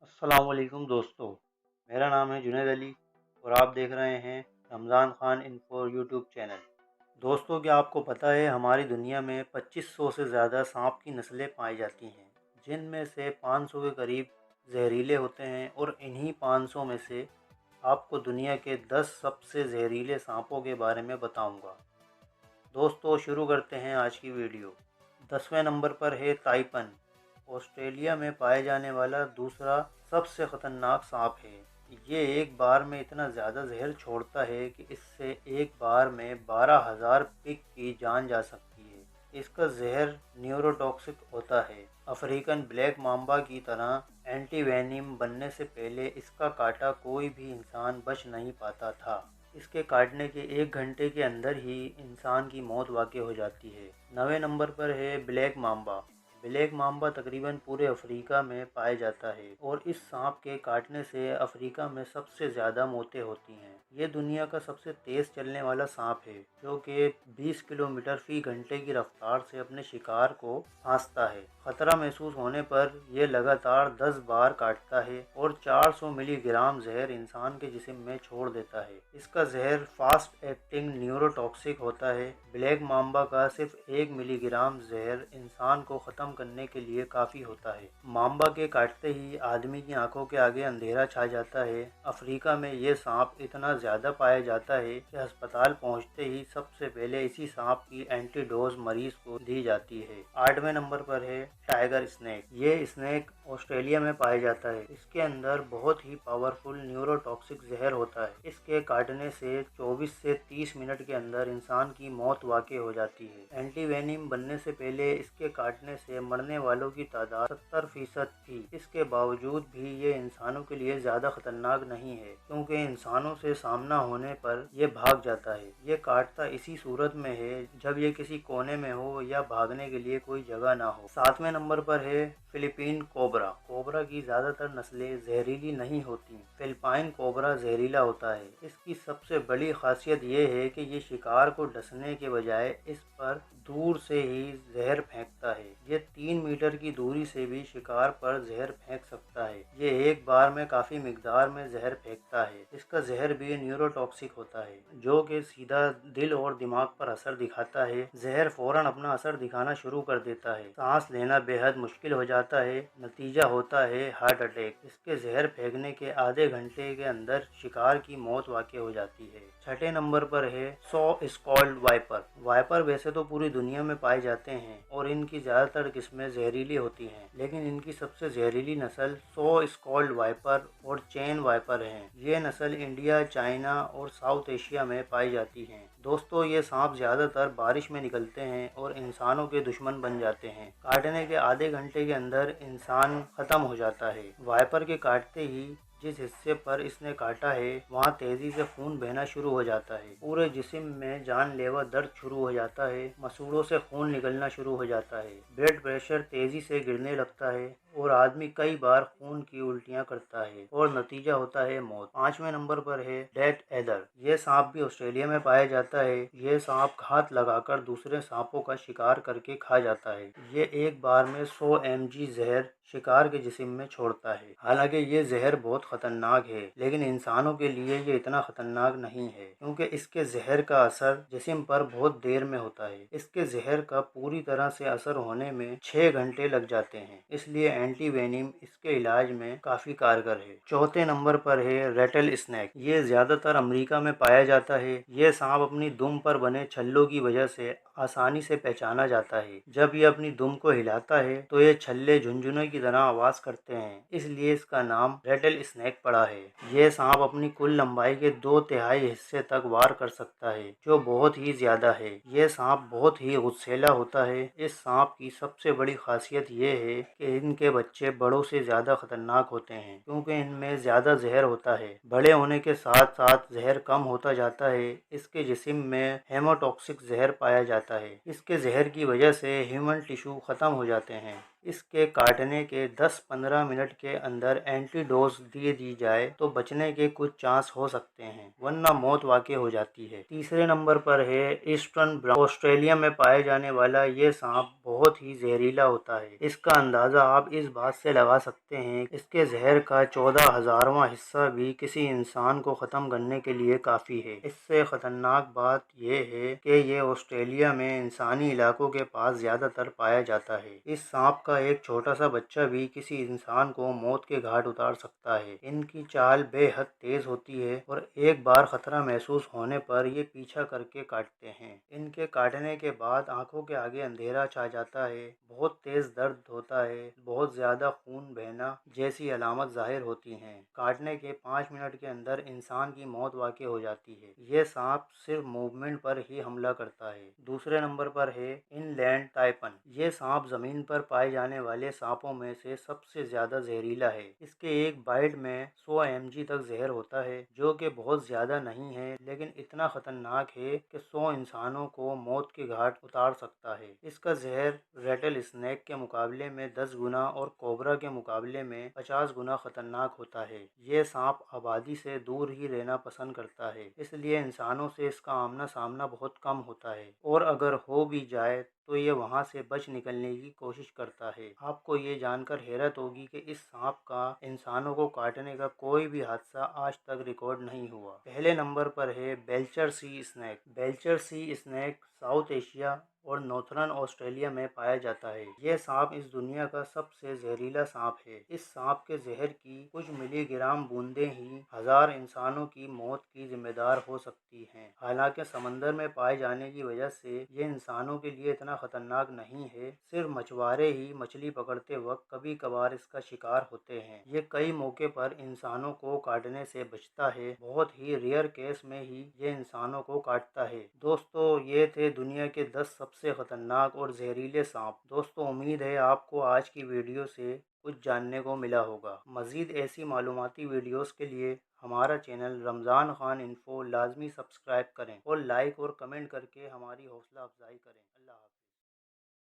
अस्सलाम वालेकुम दोस्तों, मेरा नाम है जुनैद अली और आप देख रहे हैं Ramzan Khan info YouTube channel. दोस्तों, क्या आपको पता है हमारी दुनिया में 2500 से ज़्यादा सांप की नस्लें पाई जाती हैं, जिनमें से 500 के करीब जहरीले होते हैं। और इन्हीं 500 में से आपको दुनिया के 10 सबसे जहरीले सांपों के बारे में बताऊंगा। दोस्तों, शुरू करते हैं आज की वीडियो। 10वें नंबर पर है ताइपन। ऑस्ट्रेलिया में पाए जाने वाला दूसरा सबसे खतरनाक सांप है। ये एक बार में इतना ज़्यादा जहर छोड़ता है कि इससे एक बार में 12,000 पिग की जान जा सकती है। इसका जहर न्यूरोटॉक्सिक होता है। अफ्रीकन ब्लैक माम्बा की तरह एंटीवेनिम बनने से पहले इसका काटा कोई भी इंसान बच नहीं पाता था। इसके काटने के 1 घंटे के अंदर ही इंसान की मौत वाक़ई हो जाती है। 9वें नंबर पर है ब्लैक माम्बा। ब्लैक माम्बा तकरीबन पूरे अफ्रीका में पाया जाता है और इस सांप के काटने से अफ्रीका में सबसे ज़्यादा मौतें होती हैं। ये दुनिया का सबसे तेज़ चलने वाला सांप है, जो कि 20 किलोमीटर फी घंटे की रफ्तार से अपने शिकार को फांसता है। खतरा महसूस होने पर यह लगातार 10 बार काटता है और 400 मिलीग्राम जहर इंसान के जिस्म में छोड़ देता है। इसका जहर फास्ट एक्टिंग न्यूरोटॉक्सिक होता है। ब्लैक माम्बा का सिर्फ 1 मिलीग्राम जहर इंसान को ख़त्म करने के लिए काफ़ी होता है। माम्बा के काटते ही आदमी की आंखों के आगे अंधेरा छा जाता है। अफ्रीका में ये सांप इतना ज़्यादा पाया जाता है कि अस्पताल पहुंचते ही सबसे पहले इसी सांप की एंटीडोज मरीज को दी जाती है। 8वें नंबर पर है टाइगर स्नेक। ये स्नेक ऑस्ट्रेलिया में पाया जाता है। इसके अंदर बहुत ही पावरफुल न्यूरोटॉक्सिक जहर होता है। इसके काटने से 24 से 30 मिनट के अंदर इंसान की मौत वाक़ई हो जाती है। एंटीवेनिम बनने से पहले इसके काटने से मरने वालों की तादाद 70% थी। इसके बावजूद भी ये इंसानों के लिए ज़्यादा खतरनाक नहीं है, क्योंकि इंसानों से सामना होने पर यह भाग जाता है। ये काटता इसी सूरत में है जब ये किसी कोने में हो या भागने के लिए कोई जगह ना हो। 7वें नंबर पर है फिलीपीन कोबरा। कोबरा की ज़्यादातर नस्लें जहरीली नहीं होती। फिलिपाइन कोबरा जहरीला होता है। इसकी सबसे बड़ी खासियत यह है कि ये शिकार को डसने के बजाय इस पर दूर से ही जहर फेंकता है। ये 3 मीटर की दूरी से भी शिकार पर जहर फेंक सकता है। ये एक बार में काफ़ी मिकदार में जहर फेंकता है। इसका जहर भी न्यूरोटॉक्सिक होता है, जो कि सीधा दिल और दिमाग पर असर दिखाता है। जहर फौरन अपना असर दिखाना शुरू कर देता है। सांस लेना बेहद मुश्किल हो जाता है। नतीजा होता है हार्ट अटैक। इसके जहर फेंकने के आधे घंटे के अंदर शिकार की मौत वाक़ई हो जाती है। 6ठे नंबर पर है सौ स्कॉल्ड वाइपर। वाइपर वैसे तो पूरी दुनिया में पाए जाते हैं और इनकी ज़्यादातर किस्में जहरीली होती हैं, लेकिन इनकी सबसे जहरीली नस्ल सौ स्कॉल्ड वाइपर और चेन वाइपर हैं। ये नस्ल इंडिया, चाइना और साउथ एशिया में पाई जाती हैं। दोस्तों, ये सांप ज़्यादातर बारिश में निकलते हैं और इंसानों के दुश्मन बन जाते हैं। काटने के आधे घंटे के अंदर इंसान ख़त्म हो जाता है। वाइपर के काटते ही जिस हिस्से पर इसने काटा है वहाँ तेज़ी से खून बहना शुरू हो जाता है। पूरे जिस्म में जानलेवा दर्द शुरू हो जाता है। मसूड़ों से खून निकलना शुरू हो जाता है। ब्लड प्रेशर तेज़ी से गिरने लगता है और आदमी कई बार खून की उल्टियाँ करता है और नतीजा होता है मौत। 5वें नंबर पर है डेथ एडर। यह सांप भी ऑस्ट्रेलिया में पाया जाता है। यह सांप घात लगाकर दूसरे सांपों का शिकार करके खा जाता है। ये एक बार में 100 mg जहर शिकार के जिस्म में छोड़ता है। हालांकि ये जहर बहुत खतरनाक है, लेकिन इंसानों के लिए ये इतना खतरनाक नहीं है, क्योंकि इसके जहर का असर जिस्म पर बहुत देर में होता है। इसके जहर का पूरी तरह से असर होने में 6 घंटे लग जाते हैं, इसलिए एंटीवेनिम इसके इलाज में काफ़ी कारगर है। 4थे नंबर पर है रेटल स्नेक। ये ज़्यादातर अमेरिका में पाया जाता है। ये सांप अपनी दुम पर बने छल्लों की वजह से आसानी से पहचाना जाता है। जब ये अपनी दुम को हिलाता है तो ये छल्ले झुनझुने की तरह आवाज़ करते हैं, इसलिए इसका नाम रेटल स्नेक पड़ा है। ये सांप अपनी कुल लंबाई के 2/3 हिस्से तक वार कर सकता है, जो बहुत ही ज़्यादा है। ये सांप बहुत ही गुस्सैला होता है। इस सांप की सबसे बड़ी खासियत ये है कि इनके बच्चे बड़ों से ज़्यादा खतरनाक होते हैं, क्योंकि इनमें ज़्यादा जहर होता है। बड़े होने के साथ साथ जहर कम होता जाता है। इसके जिस्म में हेमोटॉक्सिक जहर पाया जाता है। इसके जहर की वजह से ह्यूमन टिश्यू ख़त्म हो जाते हैं। इसके काटने के 10-15 मिनट के अंदर एंटीडोज दे दी जाए तो बचने के कुछ चांस हो सकते हैं, वरना मौत वाक़ई हो जाती है। तीसरे नंबर पर है ईस्टर्न ब्राउन। ऑस्ट्रेलिया में पाए जाने वाला ये सांप बहुत ही जहरीला होता है। इसका अंदाज़ा आप इस बात से लगा सकते हैं, इसके जहर का 14,000वां हिस्सा भी किसी इंसान को ख़त्म करने के लिए काफ़ी है। इससे ख़तरनाक बात यह है कि ये ऑस्ट्रेलिया में इंसानी इलाकों के पास ज़्यादातर पाया जाता है। इस सांप का एक छोटा सा बच्चा भी किसी इंसान को मौत के घाट उतार सकता है। इनकी चाल बेहद तेज होती है और एक बार खतरा महसूस होने पर ये पीछा करके काटते हैं। इनके काटने के बाद आंखों के आगे अंधेरा छा जाता है, बहुत तेज दर्द होता है, बहुत ज्यादा खून बहना जैसी अलामत जाहिर होती हैं। काटने के 5 मिनट के अंदर इंसान की मौत वाक़ई हो जाती है। ये सांप सिर्फ मूवमेंट पर ही हमला करता है। दूसरे नंबर पर है इनलैंड ताइपन। ये सांप जमीन पर पाए जाने वाले सांपों में से सबसे ज्यादा जहरीला है। इसके एक बाइट में 100 mg तक जहर होता है, जो कि बहुत ज्यादा नहीं है, लेकिन इतना खतरनाक है कि 100 इंसानों को मौत के घाट उतार सकता है। इसका जहर रेटल स्नेक के मुकाबले में 10 गुना और कोबरा के मुकाबले में 50 गुना खतरनाक होता है। ये सांप आबादी से दूर ही रहना पसंद करता है, इसलिए इंसानों से इसका आमना सामना बहुत कम होता है, और अगर हो भी जाए तो ये वहां से बच निकलने की कोशिश करता है। आपको ये जानकर हैरत होगी कि इस सांप का इंसानों को काटने का कोई भी हादसा आज तक रिकॉर्ड नहीं हुआ। पहले नंबर पर है बेल्चर सी स्नेक। बेल्चर सी स्नेक साउथ एशिया और नॉर्थर्न ऑस्ट्रेलिया में पाया जाता है। यह सांप इस दुनिया का सबसे जहरीला सांप है। इस सांप के जहर की कुछ मिलीग्राम बूंदें ही 1000 इंसानों की मौत की जिम्मेदार हो सकती हैं। हालांकि समंदर में पाए जाने की वजह से ये इंसानों के लिए इतना खतरनाक नहीं है। सिर्फ मछुआरे ही मछली पकड़ते वक्त कभी कभार इसका शिकार होते हैं। ये कई मौके पर इंसानों को काटने से बचता है। बहुत ही रेयर केस में ही ये इंसानों को काटता है। दोस्तों, ये थे दुनिया के 10 सबसे खतरनाक और जहरीले सांप। दोस्तों, उम्मीद है आपको आज की वीडियो से कुछ जानने को मिला होगा। मज़ीद ऐसी मालूमाती वीडियोस के लिए हमारा चैनल रमज़ान खान इन्फो लाजमी सब्सक्राइब करें और लाइक और कमेंट करके हमारी हौसला अफजाई करें। अल्लाह हाफ़िज़।